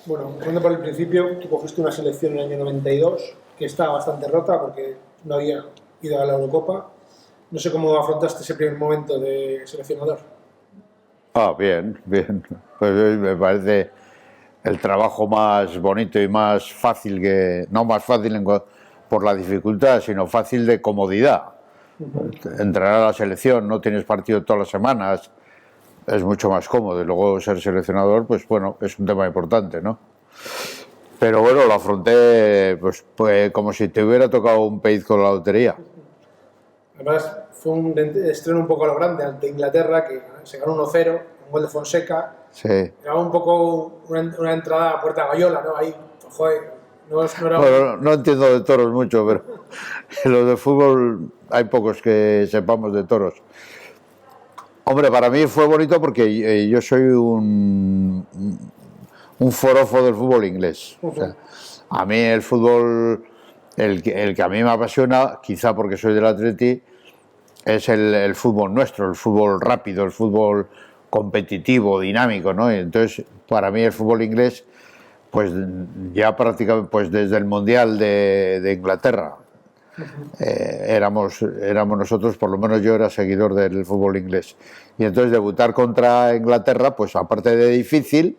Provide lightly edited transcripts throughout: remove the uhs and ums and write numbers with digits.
Bueno, empezando por el principio, tú cogiste una selección en el año 92 que estaba bastante rota porque no había ido a la Eurocopa. No sé cómo afrontaste ese primer momento de seleccionador. Ah, bien, bien. Pues me parece el trabajo más bonito y más fácil que, no más fácil por la dificultad, sino fácil de comodidad. Entrenar a la selección, no tienes partido todas las semanas, es mucho más cómodo. Y luego ser seleccionador, pues bueno, es un tema importante, ¿no? Pero bueno, lo afronté pues como si te hubiera tocado un pellizco con la lotería. Además, fue un estreno un poco a lo grande ante Inglaterra, que se ganó 1-0, un gol de Fonseca. Sí. Era un poco una entrada a puerta gallola, ¿no? Ahí, joder, no era un... Bueno, no entiendo de toros mucho, pero en lo de fútbol hay pocos que sepamos de toros. Hombre, para mí fue bonito porque yo soy un forofo del fútbol inglés. O sea, a mí el fútbol, el que a mí me apasiona, quizá porque soy del Atleti, es el fútbol nuestro, el fútbol rápido, el fútbol competitivo, dinámico, ¿no? Y entonces, para mí el fútbol inglés, pues ya prácticamente, pues desde el Mundial de Inglaterra, éramos nosotros, por lo menos yo era seguidor del fútbol inglés. Y entonces debutar contra Inglaterra, pues aparte de difícil,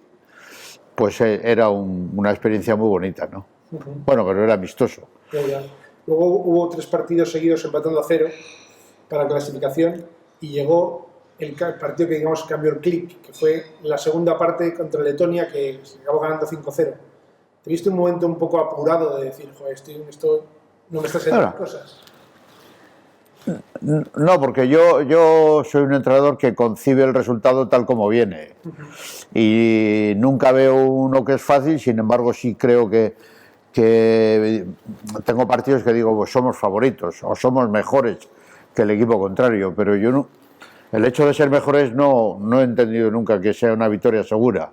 pues era una experiencia muy bonita, ¿no? Bueno, pero era amistoso. Luego hubo 3 partidos seguidos empatando a 0 para la clasificación y llegó el partido que digamos cambió el clic, que fue la segunda parte contra Letonia, que se acabó ganando 5-0. ¿Te viste un momento un poco apurado de decir, joder, esto no me está saliendo las cosas? No, porque yo soy un entrenador que concibe el resultado tal como viene. Y nunca veo uno que es fácil, sin embargo sí creo que tengo partidos que digo, pues somos favoritos o somos mejores que el equipo contrario, pero yo no, el hecho de ser mejores no he entendido nunca que sea una victoria segura.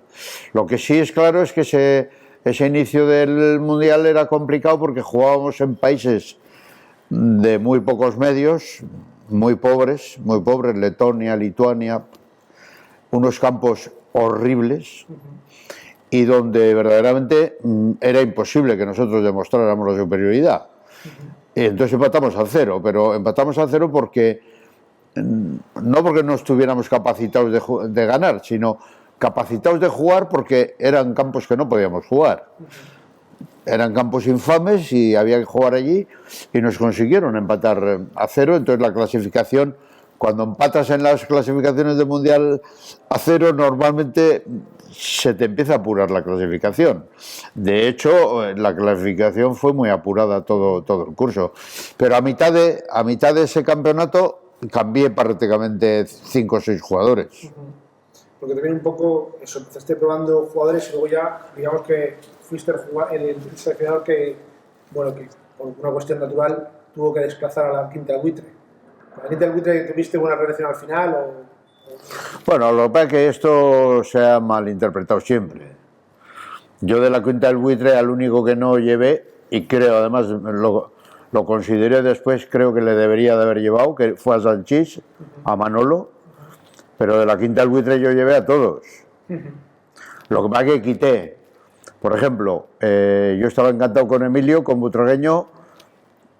Lo que sí es claro es que ese inicio del Mundial era complicado porque jugábamos en países de muy pocos medios, muy pobres, Letonia, Lituania, unos campos horribles y donde verdaderamente era imposible que nosotros demostráramos la superioridad. Y entonces empatamos a 0, pero empatamos a 0 porque no porque no estuviéramos capacitados de ganar, sino capacitados de jugar porque eran campos que no podíamos jugar. Eran campos infames y había que jugar allí y nos consiguieron empatar a 0, entonces la clasificación, cuando empatas en las clasificaciones del Mundial a 0, normalmente se te empieza a apurar la clasificación. De hecho, la clasificación fue muy apurada todo el curso, pero a mitad de ese campeonato cambié prácticamente 5 o 6 jugadores. Porque también un poco eso, empezaste probando jugadores y luego ya, digamos que fuiste el seleccionador que, bueno, que por una cuestión natural tuvo que desplazar a la Quinta del Buitre. ¿Con la Quinta del Buitre tuviste buena relación al final o...? Bueno, lo que pasa es que esto se ha malinterpretado siempre. Yo de la Quinta del Buitre al único que no llevé, y creo además lo consideré después, creo que le debería de haber llevado, que fue a Sanchís, a Manolo, pero de la Quinta del Buitre yo llevé a todos. Lo que pasa es que quité, por ejemplo, yo estaba encantado con Emilio, con Butragueño,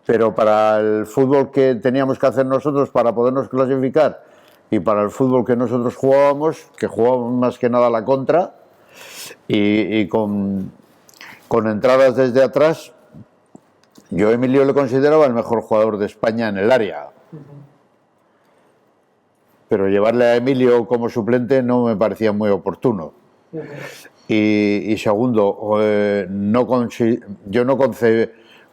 pero para el fútbol que teníamos que hacer nosotros para podernos clasificar y para el fútbol que nosotros jugábamos, que jugábamos más que nada a la contra, y con entradas desde atrás, yo a Emilio le consideraba el mejor jugador de España en el área. Pero llevarle a Emilio como suplente no me parecía muy oportuno. Y segundo, yo no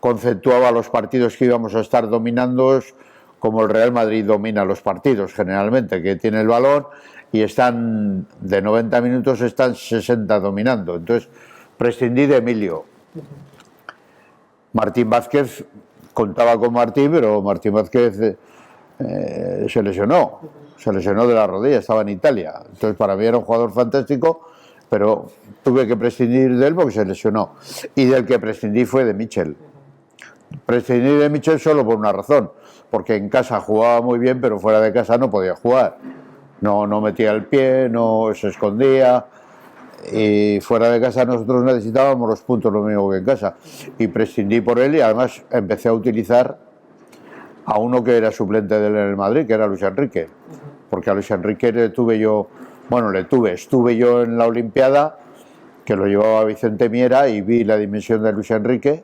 conceptuaba los partidos que íbamos a estar dominando como el Real Madrid domina los partidos generalmente, que tiene el balón y están de 90 minutos están 60 dominando. Entonces prescindí de Emilio. Martín Vázquez, contaba con Martín, pero Martín Vázquez se lesionó de la rodilla, estaba en Italia. Entonces para mí era un jugador fantástico, pero tuve que prescindir de él porque se lesionó. Y del que prescindí fue de Michel. Prescindí de Michel solo por una razón, porque en casa jugaba muy bien, pero fuera de casa no podía jugar. No metía el pie, no se escondía. Y fuera de casa nosotros necesitábamos los puntos lo mismo que en casa. Y prescindí por él y además empecé a utilizar a uno que era suplente de él en el Madrid, que era Luis Enrique. Porque a Luis Enrique estuve yo en la Olimpiada, que lo llevaba Vicente Miera, y vi la dimensión de Luis Enrique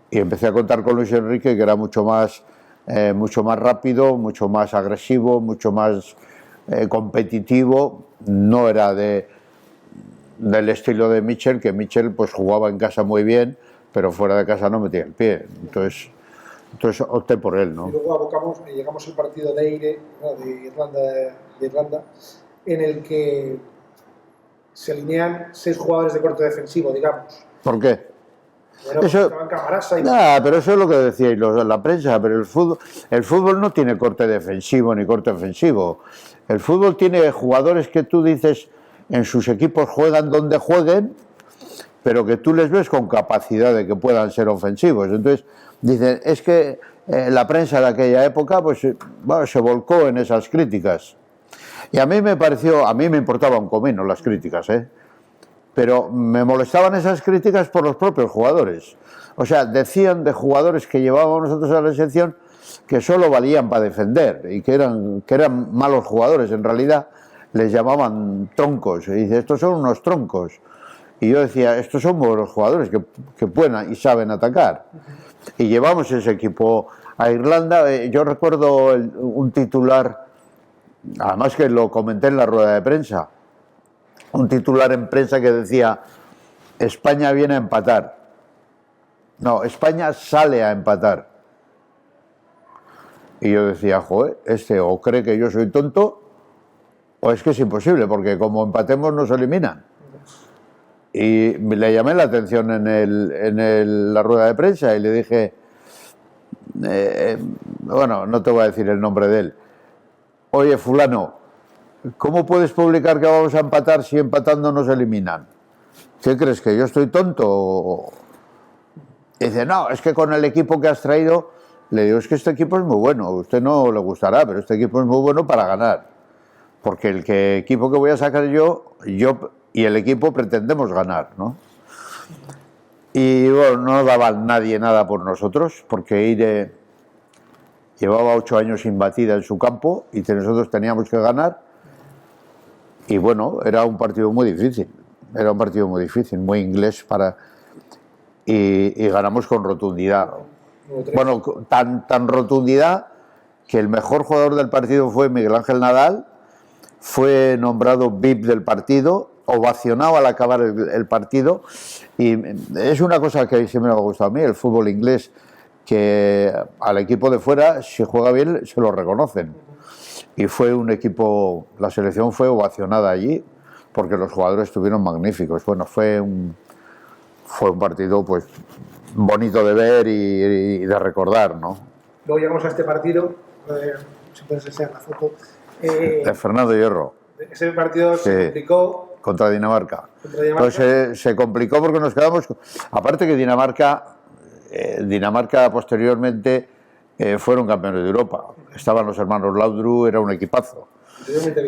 y empecé a contar con Luis Enrique, que era mucho más rápido, mucho más agresivo, mucho más competitivo. No era del estilo de Mitchell, que Mitchell pues jugaba en casa muy bien, pero fuera de casa no metía el pie. Entonces opté por él, ¿no? Y luego llegamos al partido de Eire, ¿no? de Irlanda, en el que se alinean 6 jugadores de corte defensivo, digamos. ¿Por qué? Bueno, Eso, pero eso es lo que decíais la prensa, pero el fútbol no tiene corte defensivo ni corte ofensivo. El fútbol tiene jugadores que tú dices en sus equipos juegan donde jueguen, pero que tú les ves con capacidad de que puedan ser ofensivos. Entonces dicen, es que la prensa de aquella época pues bueno, se volcó en esas críticas. Y a mí me importaba un comino las críticas, pero me molestaban esas críticas por los propios jugadores. O sea, decían de jugadores que llevábamos nosotros a la selección que solo valían para defender y que eran malos jugadores. En realidad les llamaban troncos. Y dice, estos son unos troncos. Y yo decía, estos son buenos jugadores que pueden y saben atacar. Y llevamos ese equipo a Irlanda. Yo recuerdo un titular, además que lo comenté en la rueda de prensa, un titular en prensa que decía, España viene a empatar. No, España sale a empatar. Y yo decía, joder, o cree que yo soy tonto, o es que es imposible, porque como empatemos nos eliminan. Y le llamé la atención en la rueda de prensa y le dije, bueno, no te voy a decir el nombre de él. Oye, fulano, ¿cómo puedes publicar que vamos a empatar si empatando nos eliminan? ¿Qué crees, que yo estoy tonto? Y dice, no, es que con el equipo que has traído, le digo, es que este equipo es muy bueno, a usted no le gustará, pero este equipo es muy bueno para ganar. Porque el equipo que voy a sacar yo y el equipo pretendemos ganar, ¿no? Y bueno, no daba nadie nada por nosotros, porque Eire llevaba 8 años imbatida en su campo y nosotros teníamos que ganar. Y bueno, era un partido muy difícil, muy inglés y ganamos con rotundidad. Bueno, tan rotundidad que el mejor jugador del partido fue Miguel Ángel Nadal, fue nombrado VIP del partido, ovacionado al acabar el partido, y es una cosa que siempre me ha gustado a mí, el fútbol inglés, que al equipo de fuera, si juega bien, se lo reconocen. Y fue un equipo, la selección fue ovacionada allí, porque los jugadores estuvieron magníficos. Bueno, fue un partido pues bonito de ver y de recordar, ¿no? Luego llegamos a este partido, si puedes enseñar la foto. De Fernando Hierro. Ese partido se complicó. Contra Dinamarca. Pues se complicó porque nos quedamos... Aparte que Dinamarca posteriormente fueron campeones de Europa. Estaban los hermanos Laudrup, era un equipazo.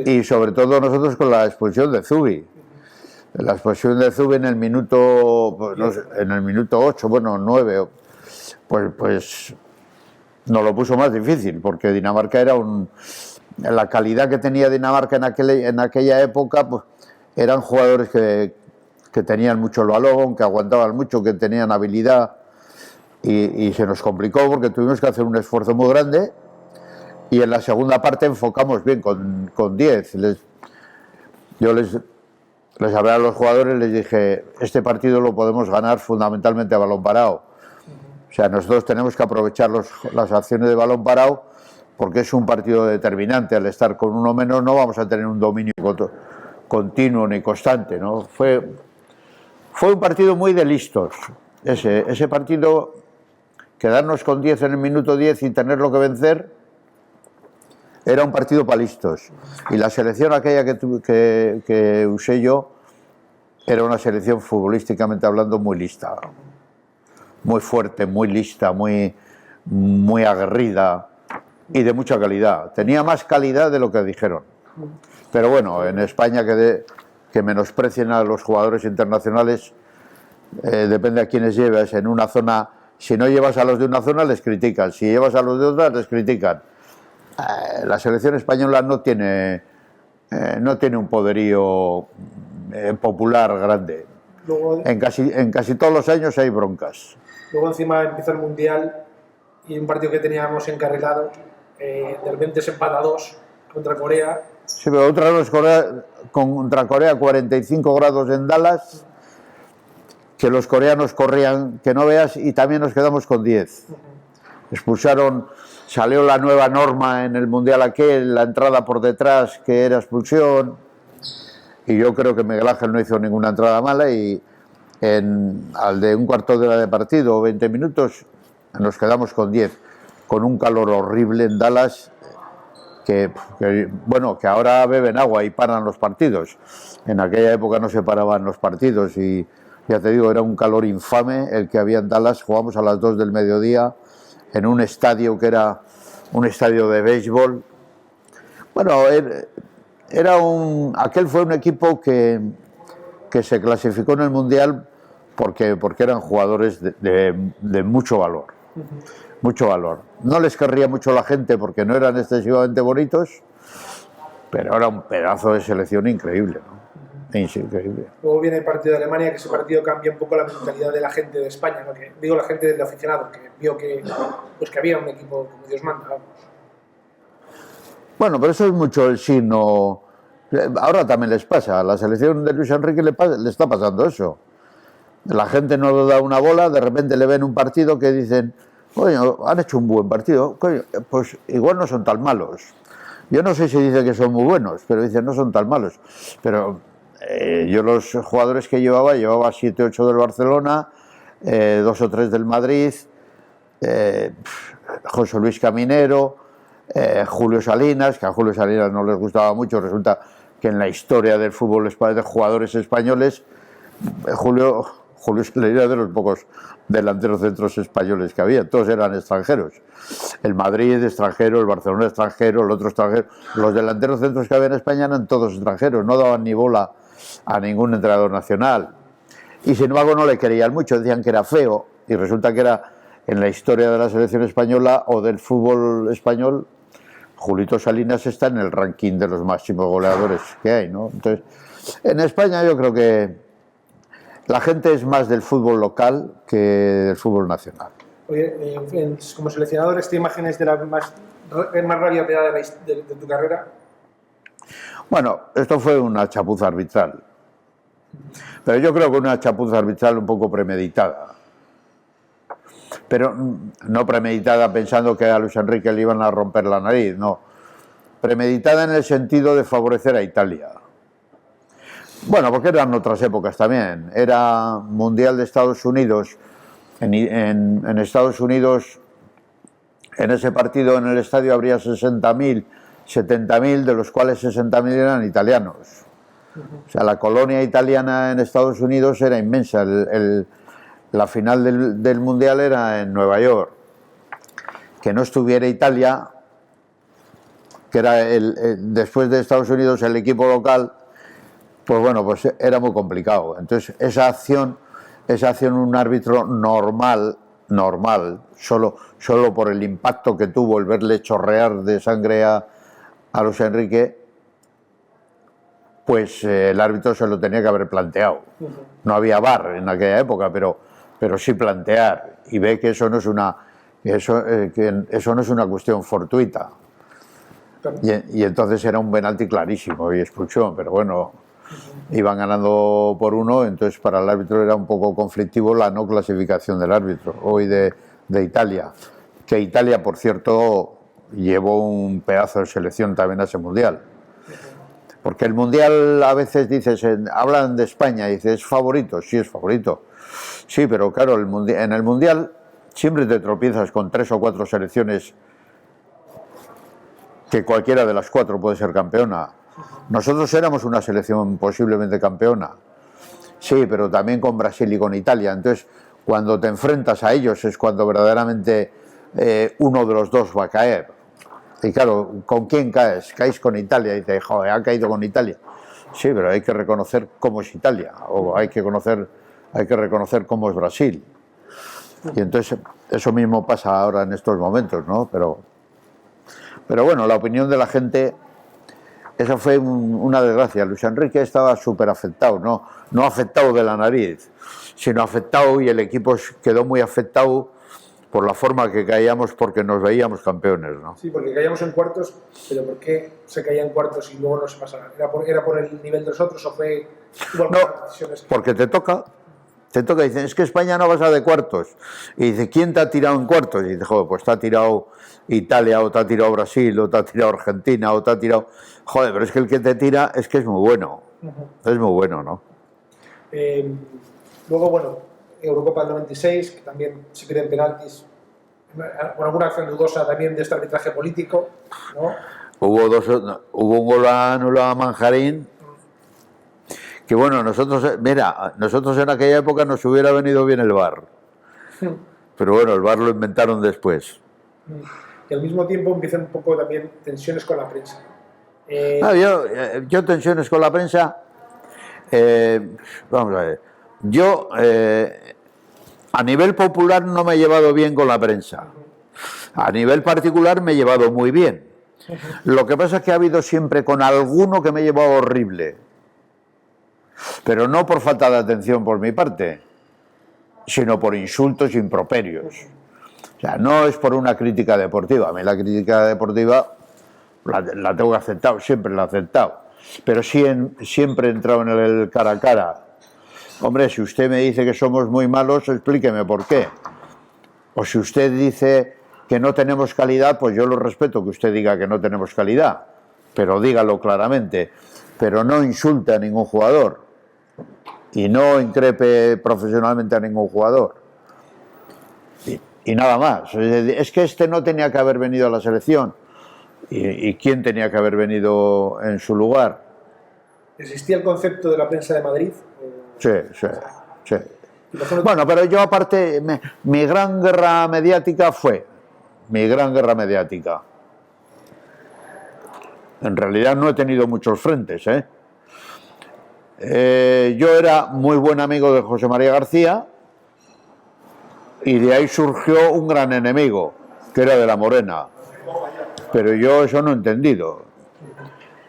Y sobre todo nosotros con la expulsión de Zubi. La expulsión de Zubi en el minuto, pues, no sé, en el minuto 8, bueno, 9, pues nos lo puso más difícil, porque Dinamarca era la calidad que tenía Dinamarca en aquella época, pues eran jugadores que tenían mucho el balón, que aguantaban mucho, que tenían habilidad, y se nos complicó porque tuvimos que hacer un esfuerzo muy grande, y en la segunda parte enfocamos bien con 10. Yo les hablé a los jugadores, les dije, este partido lo podemos ganar fundamentalmente a balón parado. O sea, nosotros tenemos que aprovechar las acciones de balón parado, porque es un partido determinante. Al estar con uno menos no vamos a tener un dominio continuo ni constante, ¿no? Fue un partido muy de listos. Ese partido, quedarnos con 10 en el minuto 10 y tenerlo que vencer, era un partido para listos. Y la selección aquella que usé yo era una selección futbolísticamente hablando muy lista, muy fuerte, muy lista, muy aguerrida y de mucha calidad. Tenía más calidad de lo que dijeron. Pero bueno, en España quedé que menosprecien a los jugadores internacionales, depende a quiénes lleves. En una zona, si no llevas a los de una zona les critican, si llevas a los de otra les critican. La selección española no tiene un poderío popular grande. Luego, En casi todos los años hay broncas. luego encima empieza el Mundial y un partido que teníamos encarrilado, de repente se empata a 2 contra Corea. Sí, pero otra vez contra Corea, 45 grados en Dallas, que los coreanos corrían que no veas, y también nos quedamos con 10. Expulsaron, salió la nueva norma en el Mundial aquel, la entrada por detrás, que era expulsión, y yo creo que Miguel Ángel no hizo ninguna entrada mala, y al de un cuarto de hora de partido, 20 minutos, nos quedamos con 10, con un calor horrible en Dallas, que ahora beben agua y paran los partidos. En aquella época no se paraban los partidos, y ya te digo, era un calor infame el que había en Dallas. Jugamos a las 2 del mediodía en un estadio que era un estadio de béisbol. Bueno, aquel fue un equipo que se clasificó en el Mundial porque eran jugadores de mucho valor. Mucho valor. No les querría mucho la gente porque no eran excesivamente bonitos, pero era un pedazo de selección increíble, ¿no? Increíble. Luego viene el partido de Alemania, que ese partido cambia un poco la mentalidad de la gente de España, ¿no? Que, digo, la gente del aficionado, que vio que había un equipo como Dios manda, vamos. Bueno, pero eso es mucho el signo. Ahora también les pasa, a la selección de Luis Enrique le está pasando eso. La gente no le da una bola, de repente le ven un partido que dicen: coño, han hecho un buen partido, coño, pues igual no son tan malos. Yo no sé si dicen que son muy buenos, pero dicen no son tan malos. Pero yo los jugadores que llevaba 7, 8 del Barcelona, 2 o 3 del Madrid, José Luis Caminero, Julio Salinas, que a Julio Salinas no les gustaba mucho. Resulta que en la historia del fútbol de jugadores españoles, Julio Salinas era de los pocos delanteros centros españoles que había, todos eran extranjeros. El Madrid extranjero, el Barcelona extranjero, el otro extranjero. Los delanteros centros que había en España eran todos extranjeros, no daban ni bola a ningún entrenador nacional. Y sin embargo no le querían mucho, decían que era feo, y resulta que era, en la historia de la selección española o del fútbol español, Julito Salinas está en el ranking de los máximos goleadores que hay, ¿no? Entonces, en España yo creo que la gente es más del fútbol local que del fútbol nacional. Oye, como seleccionador, ¿esta imagen es de la más rabia de tu carrera? Bueno, esto fue una chapuza arbitral, pero yo creo que una chapuza arbitral un poco premeditada. Pero no premeditada pensando que a Luis Enrique le iban a romper la nariz, no. Premeditada en el sentido de favorecer a Italia. Bueno, porque eran otras épocas también. Era Mundial de Estados Unidos. En Estados Unidos, en ese partido en el estadio habría 60.000, 70.000, de los cuales 60.000 eran italianos. O sea, la colonia italiana en Estados Unidos era inmensa. La final del Mundial era en Nueva York. Que no estuviera Italia, que era después de Estados Unidos el equipo local, pues bueno, pues era muy complicado. Entonces esa acción un árbitro normal, solo por el impacto que tuvo el verle chorrear de sangre a Luis Enrique, pues el árbitro se lo tenía que haber planteado. No había VAR en aquella época, pero sí plantear, y ve que eso no es una cuestión fortuita. Y entonces era un penalti clarísimo y expulsión, pero bueno, iban ganando por 1, entonces para el árbitro era un poco conflictivo la no clasificación del árbitro, hoy de Italia, que Italia, por cierto, llevó un pedazo de selección también a ese Mundial. Porque el Mundial, a veces dices, hablan de España y dices, ¿es favorito? Sí, es favorito. Sí, pero claro, en el Mundial siempre te tropiezas con 3 o 4 selecciones que cualquiera de las 4 puede ser campeona. Nosotros éramos una selección posiblemente campeona. Sí, pero también con Brasil y con Italia. Entonces, cuando te enfrentas a ellos es cuando verdaderamente uno de los dos va a caer. Y claro, ¿con quién caes? Caes con Italia y dices, joder, ha caído con Italia. Sí, pero hay que reconocer cómo es Italia, o hay que reconocer cómo es Brasil. Y entonces eso mismo pasa ahora en estos momentos, ¿no? Pero bueno, la opinión de la gente, esa fue una desgracia. Luis Enrique estaba súper afectado, no afectado de la nariz, sino afectado, y el equipo quedó muy afectado por la forma que caíamos, porque nos veíamos campeones, ¿no? Sí, porque caíamos en cuartos, pero ¿por qué se caía en cuartos y luego no se pasaba? ¿Era por el nivel de los otros o fue igual No, decisiones? porque te toca, dicen, es que España no pasa de cuartos. Y dice, ¿quién te ha tirado en cuartos? Y dice, joder, pues te ha tirado Italia, o te ha tirado Brasil, o te ha tirado Argentina, o te ha tirado... Joder, pero es que el que te tira es que es muy bueno. Es muy bueno, ¿no? Luego, bueno, Eurocopa del 96, que también se piden penaltis, con alguna acción dudosa también de este arbitraje político, ¿no? Hubo un gol anulado a Manjarín, que bueno, nosotros en aquella época nos hubiera venido bien el VAR. Pero bueno, el VAR lo inventaron después. Y al mismo tiempo empiezan un poco también tensiones con la prensa. Yo tensiones con la prensa, vamos a ver, yo a nivel popular no me he llevado bien con la prensa, a nivel particular me he llevado muy bien. Lo que pasa es que ha habido siempre con alguno que me he llevado horrible, pero no por falta de atención por mi parte, sino por insultos e improperios. O sea, no es por una crítica deportiva. A mí la crítica deportiva la tengo que aceptar, siempre la he aceptado, pero siempre he entrado en el cara a cara. Hombre, si usted me dice que somos muy malos, explíqueme por qué. O si usted dice que no tenemos calidad, pues yo lo respeto que usted diga que no tenemos calidad, pero dígalo claramente, pero no insulte a ningún jugador y no increpe profesionalmente a ningún jugador. Y nada más. Es que este no tenía que haber venido a la selección. ¿Y quién tenía que haber venido en su lugar? ¿Existía el concepto de la prensa de Madrid? Sí. Bueno, pero yo aparte, mi gran guerra mediática fue, en realidad no he tenido muchos frentes, yo era muy buen amigo de José María García, y de ahí surgió un gran enemigo, que era de la Morena. Pero yo eso no he entendido.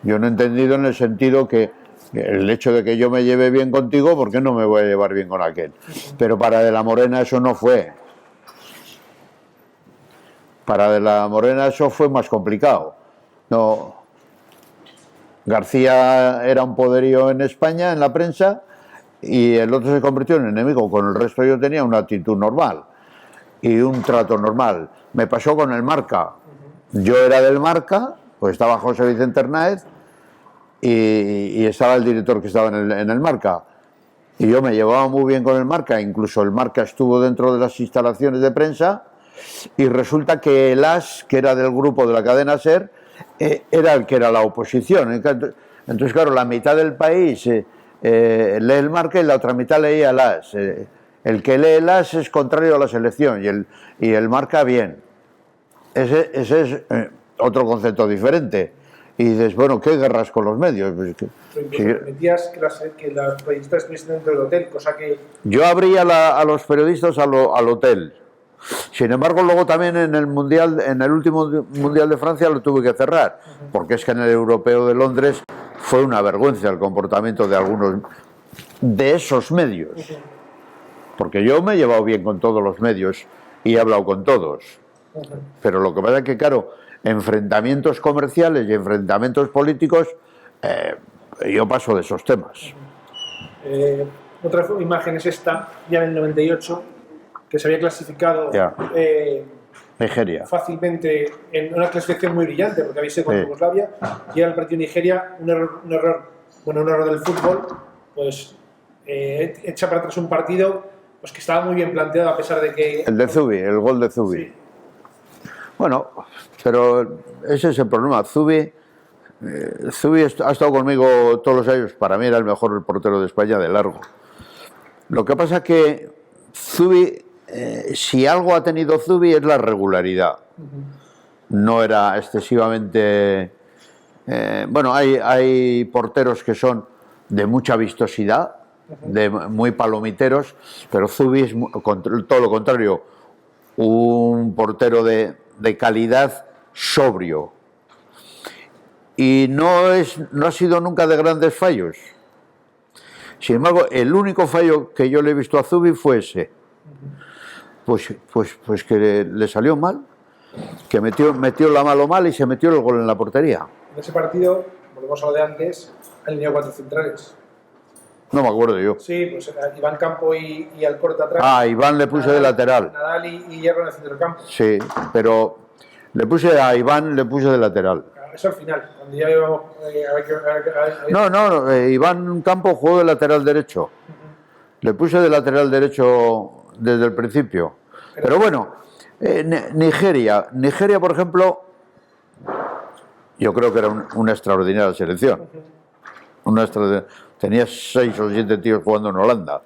Yo no he entendido en el sentido que el hecho de que yo me lleve bien contigo, ¿por qué no me voy a llevar bien con aquel? Pero para De la Morena eso no fue. Para De la Morena eso fue más complicado. No. García era un poderío en España, en la prensa, y el otro se convirtió en enemigo. Con el resto yo tenía una actitud normal y un trato normal. Me pasó con el Marca. Yo era del Marca, pues estaba José Vicente Hernández y estaba el director que estaba en el Marca. Y yo me llevaba muy bien con el Marca, incluso el Marca estuvo dentro de las instalaciones de prensa, y resulta que el AS, que era del grupo de la cadena SER, era el que era la oposición. Entonces, claro, la mitad del país lee el Marca y la otra mitad leía el AS. El que lee el AS es contrario a la selección y el Marca bien. Ese es otro concepto diferente. Y dices, bueno, ¿qué guerras con los medios? Pues permitías que las periodistas estuviesen dentro del hotel, cosa que... Yo abría a los periodistas al hotel. Sin embargo, luego también en el último Mundial de Francia lo tuve que cerrar, porque es que en el Europeo de Londres fue una vergüenza el comportamiento de algunos de esos medios. Porque yo me he llevado bien con todos los medios y he hablado con todos. Pero lo que pasa es que, claro, enfrentamientos comerciales y enfrentamientos políticos, yo paso de esos temas. Otra imagen es esta, ya en el 98, que se había clasificado Nigeria. Fácilmente en una clasificación muy brillante, porque habéis sido con Yugoslavia, llega el partido de Nigeria, un error del fútbol, pues echa para atrás un partido pues que estaba muy bien planteado, a pesar de que... El gol de Zubi. Sí. Bueno, pero ese es el problema. Zubi ha estado conmigo todos los años. Para mí era el mejor portero de España de largo. Lo que pasa es que Zubi, si algo ha tenido Zubi, es la regularidad. No era excesivamente Bueno, hay porteros que son de mucha vistosidad, de muy palomiteros, pero Zubi es todo lo contrario, un portero de calidad, sobrio. Y no ha sido nunca de grandes fallos. Sin embargo, el único fallo que yo le he visto a Zubi fue ese. Pues que le salió mal, que metió la mano mal y se metió el gol en la portería. En ese partido, volvemos a lo de antes, alineó 4 centrales. No me acuerdo yo. Sí, pues Iván Campo y Alcorta atrás. Ah, Iván le puse de lateral. Nadal y Hierro en el centro del campo. Sí, pero a Iván le puse de lateral. Eso al final, cuando ya íbamos No, Iván Campo jugó de lateral derecho. Le puse de lateral derecho desde el principio. Pero bueno, Nigeria, por ejemplo, yo creo que era una extraordinaria selección. Tenía 6 o 7 tíos jugando en Holanda.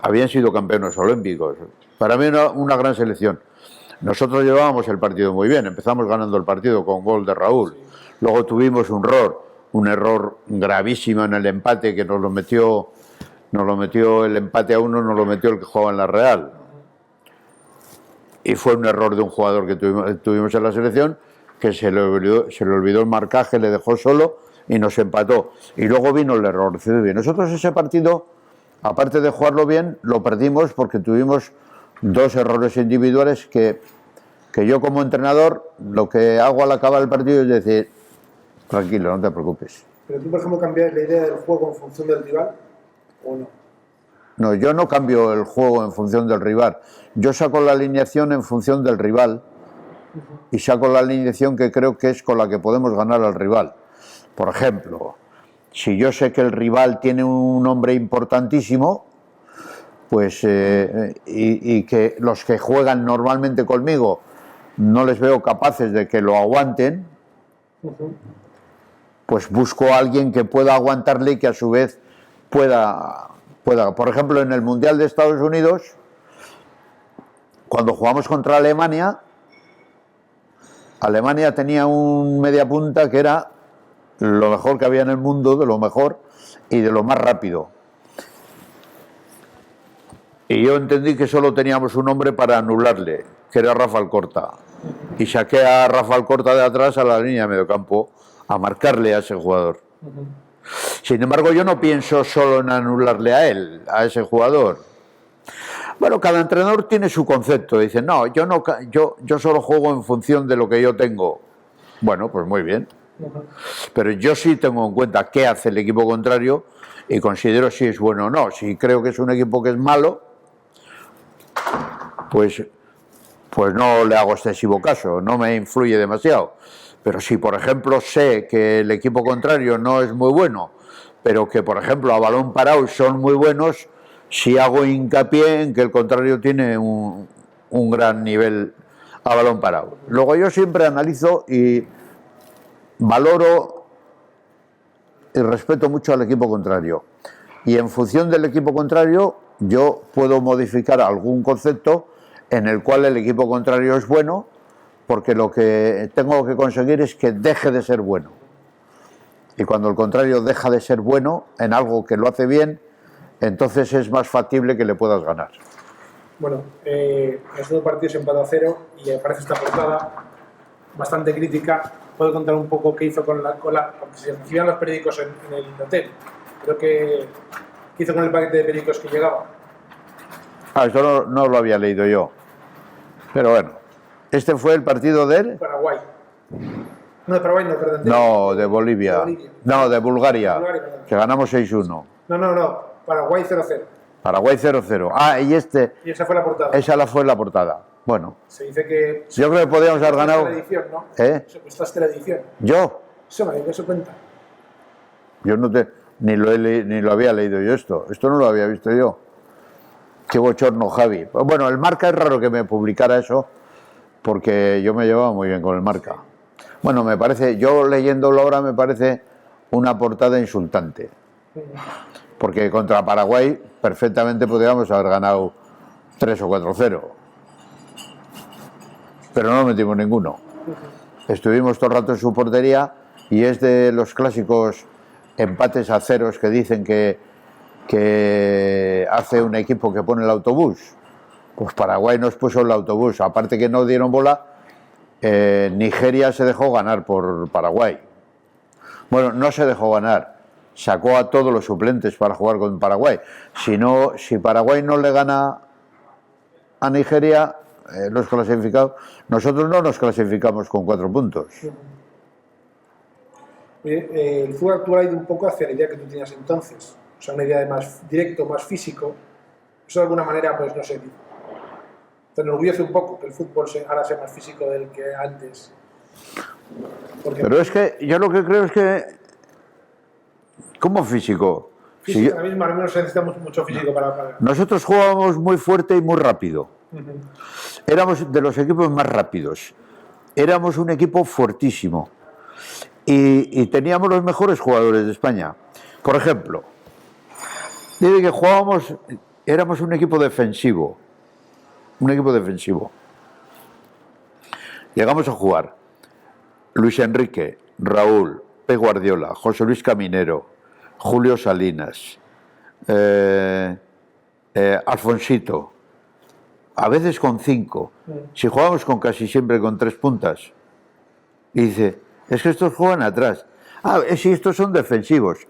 Habían sido campeones olímpicos. Para mí una gran selección. Nosotros llevábamos el partido muy bien. Empezamos ganando el partido con gol de Raúl. Luego tuvimos un error gravísimo en el empate que nos lo metió el empate a 1, nos lo metió el que jugaba en la Real. Y fue un error de un jugador que tuvimos en la selección, que se le olvidó el marcaje, le dejó solo y nos empató. Y luego vino el error. Nosotros ese partido, aparte de jugarlo bien, lo perdimos porque tuvimos 2 errores individuales que yo como entrenador lo que hago al acabar el partido es decir, tranquilo, no te preocupes. ¿Pero tú, por ejemplo, cambias la idea del juego en función del rival o no? No, yo no cambio el juego en función del rival. Yo saco la alineación en función del rival y saco la alineación que creo que es con la que podemos ganar al rival. Por ejemplo, si yo sé que el rival tiene un hombre importantísimo, pues y que los que juegan normalmente conmigo no les veo capaces de que lo aguanten, pues busco a alguien que pueda aguantarle y que a su vez pueda. Por ejemplo, en el Mundial de Estados Unidos, cuando jugamos contra Alemania tenía un mediapunta que era lo mejor que había en el mundo, de lo mejor y de lo más rápido. Y yo entendí que solo teníamos un hombre para anularle, que era Rafa Alcorta. Y saqué a Rafa Alcorta de atrás a la línea de mediocampo a marcarle a ese jugador. Sin embargo, yo no pienso solo en anularle a él, a ese jugador. Bueno, cada entrenador tiene su concepto. Dice, no, yo solo juego en función de lo que yo tengo. Bueno, pues muy bien. Pero yo sí tengo en cuenta qué hace el equipo contrario y considero si es bueno o no. Si creo que es un equipo que es malo, pues no le hago excesivo caso, no me influye demasiado. Pero si, por ejemplo, sé que el equipo contrario no es muy bueno, pero que, por ejemplo, a balón parado son muy buenos, sí hago hincapié en que el contrario tiene un gran nivel a balón parado. Luego yo siempre analizo y valoro y respeto mucho al equipo contrario. Y en función del equipo contrario, yo puedo modificar algún concepto en el cual el equipo contrario es bueno, porque lo que tengo que conseguir es que deje de ser bueno. Y cuando el contrario deja de ser bueno en algo que lo hace bien, entonces es más factible que le puedas ganar. Bueno, los 2 partidos empató a 0 y aparece esta portada bastante crítica. ¿Puedo contar un poco qué hizo con la porque se recibían los periódicos en el hotel? Creo que ¿qué hizo con el paquete de periódicos que llegaba? Esto no lo había leído yo. Pero bueno, este fue el partido del Paraguay. No, de Paraguay no, perdón. No, de Bolivia. No, de Bulgaria. Que ganamos 6-1. No. Paraguay 0-0. Paraguay 0-0. Y esa fue la portada. Esa fue la portada. Bueno. Se dice que... Yo creo que podíamos haber ganado... La edición, ¿no? Secuestraste la edición. ¿Yo? Eso cuenta. Yo ni lo había leído yo esto. Esto no lo había visto yo. Qué bochorno, Javi. Bueno, el Marca es raro que me publicara eso, porque yo me llevaba muy bien con el Marca. Bueno, me parece, yo leyéndolo ahora me parece una portada insultante. Porque contra Paraguay perfectamente podríamos haber ganado 3 o 4-0. Pero no metimos ninguno. Estuvimos todo el rato en su portería y es de los clásicos empates a ceros que dicen que hace un equipo que pone el autobús. Pues Paraguay nos puso el autobús, aparte que no dieron bola, Nigeria se dejó ganar por Paraguay. Bueno, no se dejó ganar, sacó a todos los suplentes para jugar con Paraguay. Si Paraguay no le gana a Nigeria, los clasificados, nosotros no nos clasificamos con 4 puntos. El fútbol actual ha ido un poco hacia la idea que tú tenías entonces, o sea, una idea de más directo, más físico. Eso de alguna manera, pues no sé, te enorgullece un poco que el fútbol ahora sea más físico del que antes. Pero es que yo lo que creo es que, ¿cómo físico? Físico, ahora mismo al menos necesitamos mucho físico para... Nosotros jugábamos muy fuerte y muy rápido. Éramos de los equipos más rápidos. Éramos un equipo fuertísimo. Y teníamos los mejores jugadores de España. Por ejemplo, dice que éramos un equipo defensivo. Un equipo defensivo. Llegamos a jugar Luis Enrique, Raúl, Pep Guardiola, José Luis Caminero, Julio Salinas, Alfonsito, a veces con 5. Si jugábamos casi siempre con 3 puntas. Y dice, es que estos juegan atrás. Sí, estos son defensivos.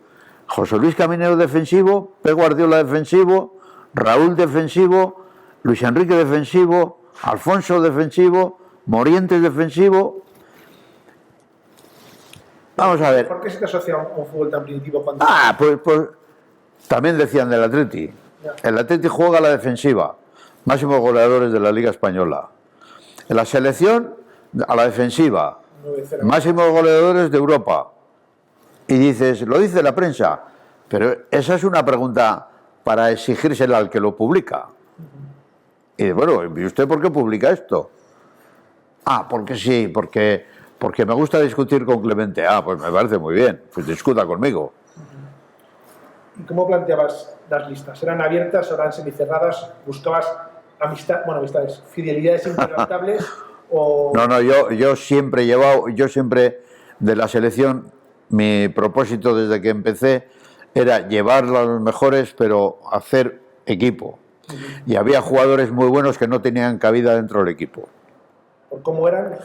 José Luis Caminero defensivo, Pep Guardiola defensivo, Raúl defensivo, Luis Enrique defensivo, Alfonso defensivo, Morientes defensivo. Vamos a ver. ¿Por qué se te asocia un fútbol tan primitivo? Pues también decían del Atleti. El Atleti juega a la defensiva. Máximos goleadores de la Liga Española. En la selección, a la defensiva. Máximos goleadores de Europa. Y dices, lo dice la prensa. Pero esa es una pregunta para exigírsela al que lo publica. Y bueno, ¿y usted por qué publica esto? Porque sí, porque me gusta discutir con Clemente. Pues me parece muy bien, pues discuta conmigo. ¿Y cómo planteabas las listas? ¿Eran abiertas o eran semicerradas? ¿Buscabas amistades, fidelidades inquebrantables? No, yo siempre de la selección, mi propósito desde que empecé era llevar a los mejores, pero hacer equipo. Y había jugadores muy buenos que no tenían cabida dentro del equipo. ¿Por cómo eran?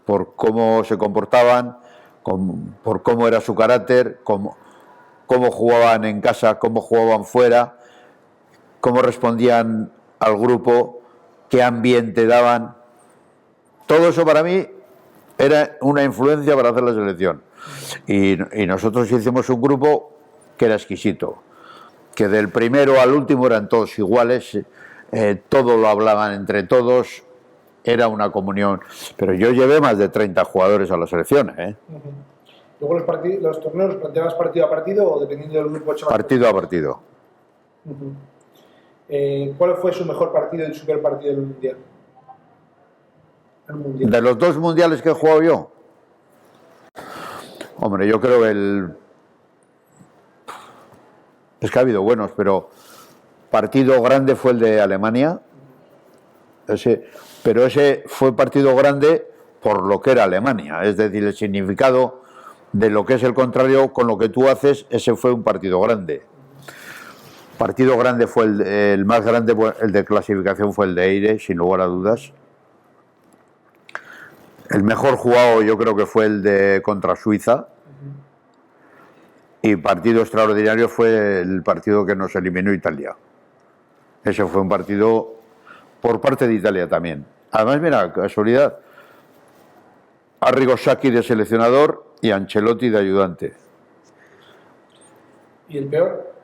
Por cómo se comportaban, por cómo era su carácter, cómo jugaban en casa, cómo jugaban fuera, cómo respondían al grupo, qué ambiente daban. Todo eso para mí era una influencia para hacer la selección. Y nosotros hicimos un grupo que era exquisito, que del primero al último eran todos iguales, todo lo hablaban entre todos, era una comunión. Pero yo llevé más de 30 jugadores a la selección. ¿Luego los torneos los planteabas partido a partido o dependiendo del grupo? Partido a partido. ¿Cuál fue su mejor partido y su peor partido del Mundial? De los 2 mundiales que he jugado yo, hombre, yo creo que es que ha habido buenos, pero partido grande fue el de Alemania. Pero ese fue partido grande por lo que era Alemania, es decir, el significado de lo que es el contrario con lo que tú haces, ese fue un partido grande. Partido grande fue el más grande, el de clasificación fue el de Eire, sin lugar a dudas. El mejor jugado yo creo que fue el de contra Suiza. Y partido extraordinario fue el partido que nos eliminó Italia. Ese fue un partido por parte de Italia también. Además, mira, casualidad, Arrigo Sacchi de seleccionador y Ancelotti de ayudante. ¿Y el peor?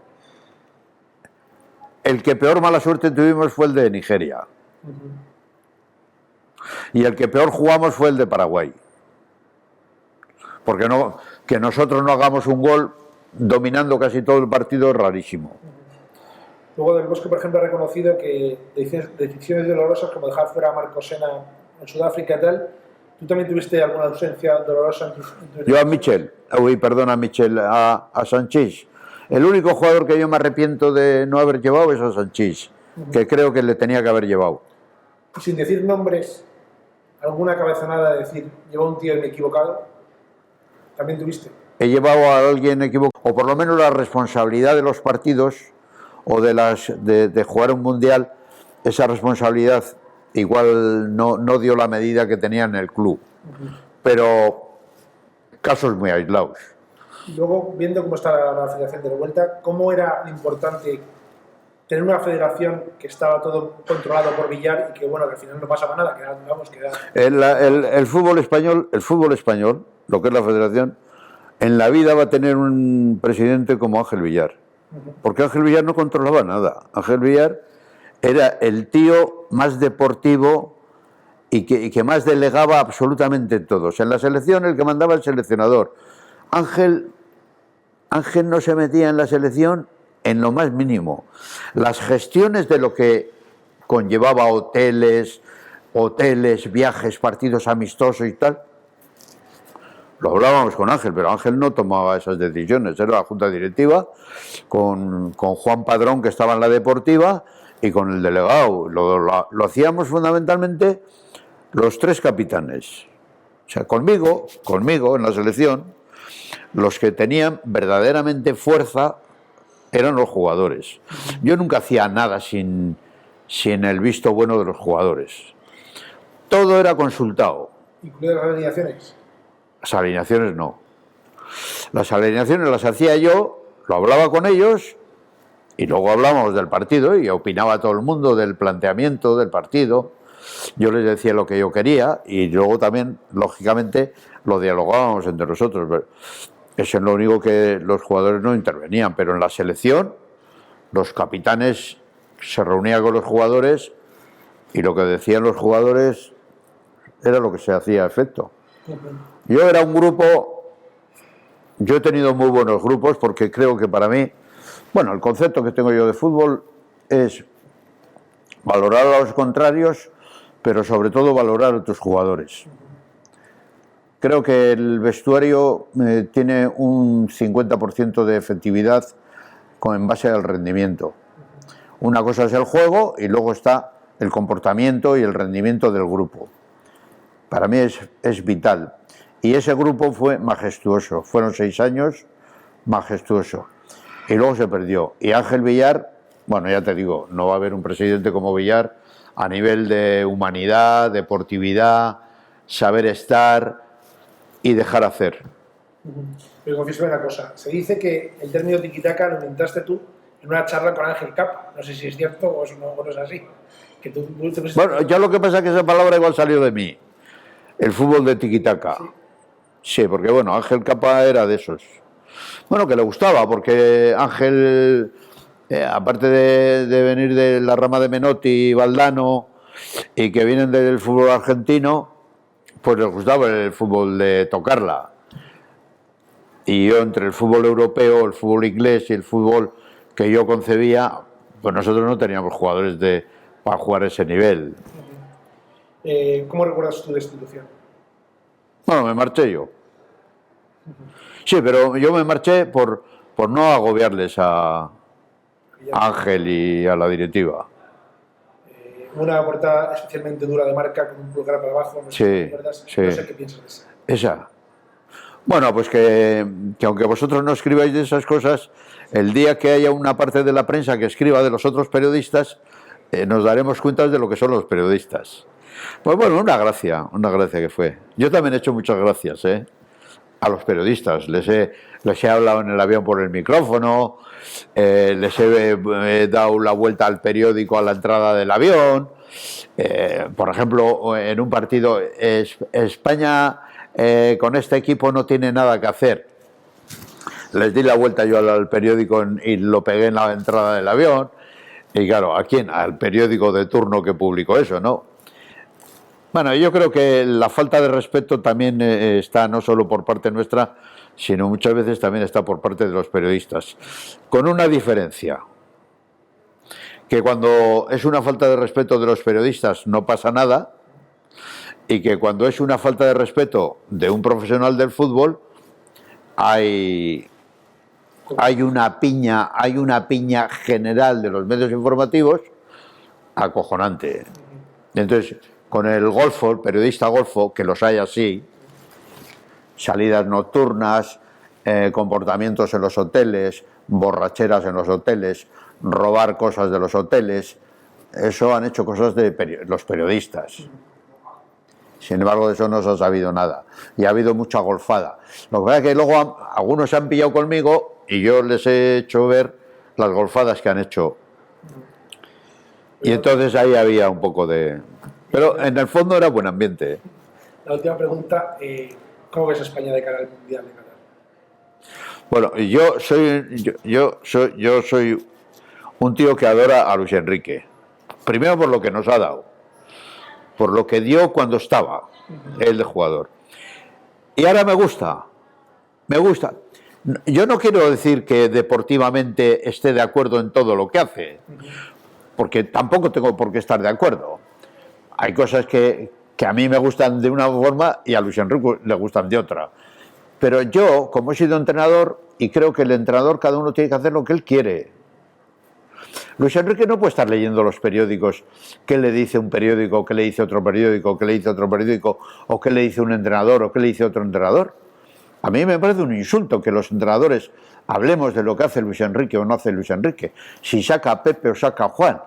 El que peor mala suerte tuvimos fue el de Nigeria. Y el que peor jugamos fue el de Paraguay. Porque que nosotros no hagamos un gol dominando casi todo el partido es rarísimo. Luego Del Bosque, por ejemplo, ha reconocido que decisiones dolorosas como dejar fuera a Marco Sena en Sudáfrica y tal. ¿Tú también tuviste alguna ausencia dolorosa en tu Yo a Michel, a Sanchís. El único jugador que yo me arrepiento de no haber llevado es a Sanchís, que creo que le tenía que haber llevado. Sin decir nombres, alguna cabezonada de decir, llevo un tío y me he equivocado. ¿También tuviste? He llevado a alguien equivocado, o por lo menos la responsabilidad de los partidos o de jugar un mundial, esa responsabilidad igual no dio la medida que tenía en el club. Pero casos muy aislados. Y luego, viendo cómo está la Federación de la Vuelta, ¿cómo era importante tener una federación que estaba todo controlado por Villar y que, bueno, que al final no pasaba nada, que era, vamos, que era... El fútbol español, lo que es la federación, en la vida va a tener un presidente como Ángel Villar. Porque Ángel Villar no controlaba nada. Ángel Villar era el tío más deportivo y que más delegaba absolutamente todos. En la selección el que mandaba el seleccionador. Ángel no se metía en la selección en lo más mínimo. Las gestiones de lo que conllevaba hoteles, viajes, partidos amistosos y tal, lo hablábamos con Ángel, pero Ángel no tomaba esas decisiones. Era la junta directiva con Juan Padrón, que estaba en la deportiva, y con el delegado. Lo hacíamos fundamentalmente los tres capitanes. O sea, conmigo en la selección, los que tenían verdaderamente fuerza eran los jugadores. Yo nunca hacía nada sin el visto bueno de los jugadores. Todo era consultado. ¿Incluidas las alineaciones? Las alineaciones no. Las alineaciones las hacía yo, lo hablaba con ellos y luego hablábamos del partido y opinaba todo el mundo del planteamiento del partido. Yo les decía lo que yo quería y luego también, lógicamente, lo dialogábamos entre nosotros. Eso es lo único que los jugadores no intervenían, pero en la selección los capitanes se reunían con los jugadores y lo que decían los jugadores era lo que se hacía a efecto. Yo era un grupo, yo he tenido muy buenos grupos porque creo que para mí, bueno, el concepto que tengo yo de fútbol es valorar a los contrarios, pero sobre todo valorar a tus jugadores. Creo que el vestuario tiene un 50% de efectividad en base al rendimiento. Una cosa es el juego y luego está el comportamiento y el rendimiento del grupo. Para mí es vital. Y ese grupo fue majestuoso. Fueron 6 años majestuoso. Y luego se perdió. Y Ángel Villar, bueno, ya te digo, no va a haber un presidente como Villar a nivel de humanidad, deportividad, saber estar y dejar hacer. Pero confieso una cosa, se dice que el término tiki-taka lo inventaste tú en una charla con Ángel Capa. No sé si es cierto o no es así. Que tú bueno, ya lo que pasa es que esa palabra igual salió de mí. El fútbol de tiki-taka. Sí, porque bueno, Ángel Capa era de esos. Bueno, que le gustaba, porque Ángel, aparte de venir de la rama de Menotti y Valdano, y que vienen del fútbol argentino, pues les gustaba el fútbol de tocarla. Y yo, entre el fútbol europeo, el fútbol inglés y el fútbol que yo concebía, pues nosotros no teníamos jugadores para jugar ese nivel. ¿Cómo recuerdas tu destitución? Bueno, me marché yo. Sí, pero yo me marché por no agobiarles a Ángel y a la directiva. Una portada especialmente dura de Marca con un pulgar para abajo, no sé si te acuerdas, sí. No sé qué piensas de esa. Esa. Bueno, pues que aunque vosotros no escribáis de esas cosas, el día que haya una parte de la prensa que escriba de los otros periodistas, nos daremos cuenta de lo que son los periodistas. Pues bueno, una gracia que fue. Yo también he hecho muchas gracias, a los periodistas. Les he hablado en el avión por el micrófono, les he dado la vuelta al periódico a la entrada del avión. Por ejemplo, en un partido, España con este equipo no tiene nada que hacer. Les di la vuelta yo al periódico y lo pegué en la entrada del avión. Y claro, ¿a quién? Al periódico de turno que publicó eso, ¿no? Bueno, yo creo que la falta de respeto también está no solo por parte nuestra, sino muchas veces también está por parte de los periodistas. Con una diferencia, que cuando es una falta de respeto de los periodistas no pasa nada, y que cuando es una falta de respeto de un profesional del fútbol, hay una piña general de los medios informativos acojonante. Entonces, con el golfo, el periodista golfo, que los hay así, salidas nocturnas, comportamientos en los hoteles, borracheras en los hoteles, robar cosas de los hoteles. Eso han hecho cosas de los periodistas. Sin embargo, de eso no se ha sabido nada. Y ha habido mucha golfada. Lo que pasa es que luego algunos se han pillado conmigo y yo les he hecho ver las golfadas que han hecho. Y entonces ahí había un poco de... Pero en el fondo era buen ambiente. La última pregunta, ¿cómo ves a España de cara al Mundial de Qatar? Bueno, yo soy un tío que adora a Luis Enrique. Primero por lo que nos ha dado, por lo que dio cuando estaba él de jugador. Y ahora me gusta. Yo no quiero decir que deportivamente esté de acuerdo en todo lo que hace, porque tampoco tengo por qué estar de acuerdo. Hay cosas que a mí me gustan de una forma y a Luis Enrique le gustan de otra. Pero yo, como he sido entrenador, y creo que el entrenador cada uno tiene que hacer lo que él quiere. Luis Enrique no puede estar leyendo los periódicos, qué le dice un periódico, qué le dice otro periódico, qué le dice otro periódico, o qué le dice un entrenador, o qué le dice otro entrenador. A mí me parece un insulto que los entrenadores hablemos de lo que hace Luis Enrique o no hace Luis Enrique. Si saca a Pepe o saca a Juan.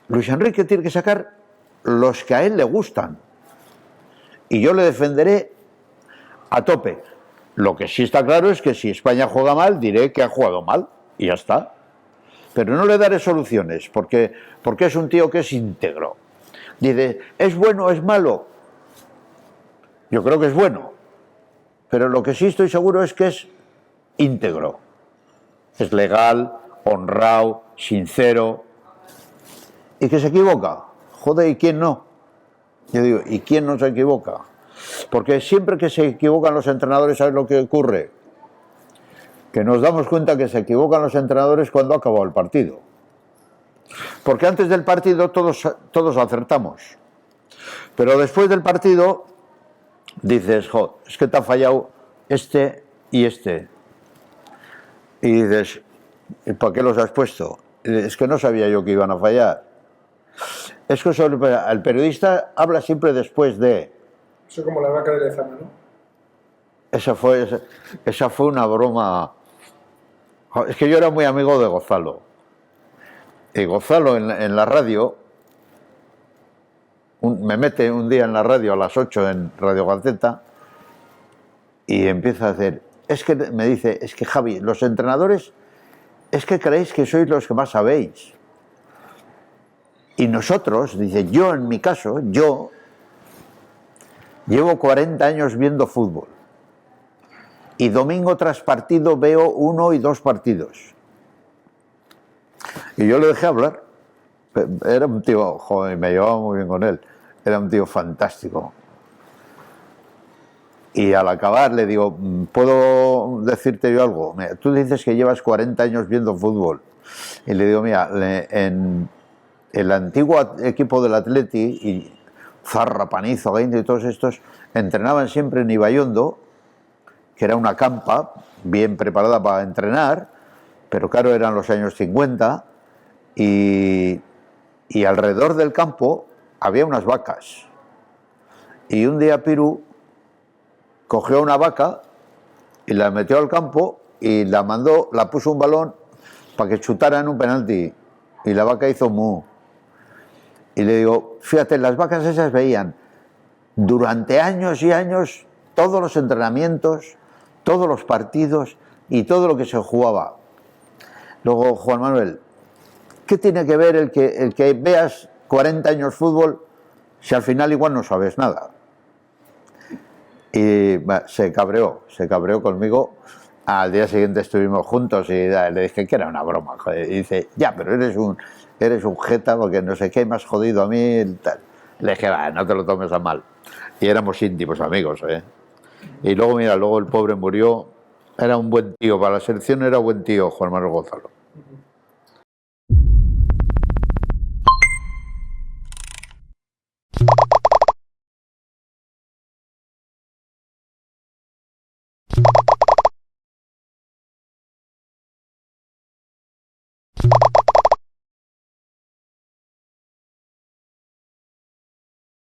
Luis Enrique tiene que sacar los que a él le gustan. Y yo le defenderé a tope. Lo que sí está claro es que si España juega mal, diré que ha jugado mal. Y ya está. Pero no le daré soluciones, porque es un tío que es íntegro. Dice, ¿es bueno o es malo? Yo creo que es bueno. Pero lo que sí estoy seguro es que es íntegro. Es legal, honrado, sincero. ¿Y que se equivoca? Joder, ¿y quién no? Yo digo, ¿y quién no se equivoca? Porque siempre que se equivocan los entrenadores, ¿sabes lo que ocurre? Que nos damos cuenta que se equivocan los entrenadores cuando ha acabado el partido. Porque antes del partido todos acertamos. Pero después del partido dices, jo, es que te ha fallado este y este. Y dices, ¿y para qué los has puesto? Es que no sabía yo que iban a fallar. Es que el periodista habla siempre después de... Eso como la vaca de Lezama, ¿no? Esa fue una broma. Es que yo era muy amigo de Gonzalo. Y Gonzalo en la radio, me mete un día en la radio a las 8 en Radio Gaceta y empieza a hacer... me dice, es que Javi, los entrenadores, es que creéis que sois los que más sabéis. Y nosotros, dice, yo en mi caso, yo llevo 40 años viendo fútbol. Y domingo tras partido veo 1 y 2 partidos. Y yo le dejé hablar. Era un tío, joder, me llevaba muy bien con él. Era un tío fantástico. Y al acabar le digo, ¿puedo decirte yo algo? Mira, tú dices que llevas 40 años viendo fútbol. Y le digo, mira, en el antiguo equipo del Atleti, y Zarra, Panizo, Gainzo y todos estos, entrenaban siempre en Ibaiondo, que era una campa bien preparada para entrenar, pero claro, eran los años 50, y alrededor del campo había unas vacas. Y un día Piru cogió una vaca y la metió al campo y la puso un balón para que chutara en un penalti. Y la vaca hizo mu. Y le digo, fíjate, las vacas esas veían durante años y años todos los entrenamientos, todos los partidos y todo lo que se jugaba. Luego, Juan Manuel, ¿qué tiene que ver el que veas 40 años fútbol si al final igual no sabes nada? Y se cabreó conmigo. Al día siguiente estuvimos juntos y le dije que era una broma. Joder. Y dice, ya, pero eres un jeta porque no sé qué, me has jodido a mí. Tal. Le dije, no te lo tomes a mal. Y éramos íntimos amigos, ¿eh? Y luego, mira, el pobre murió. Era un buen tío, para la selección era buen tío Juan Manuel Gonzalo.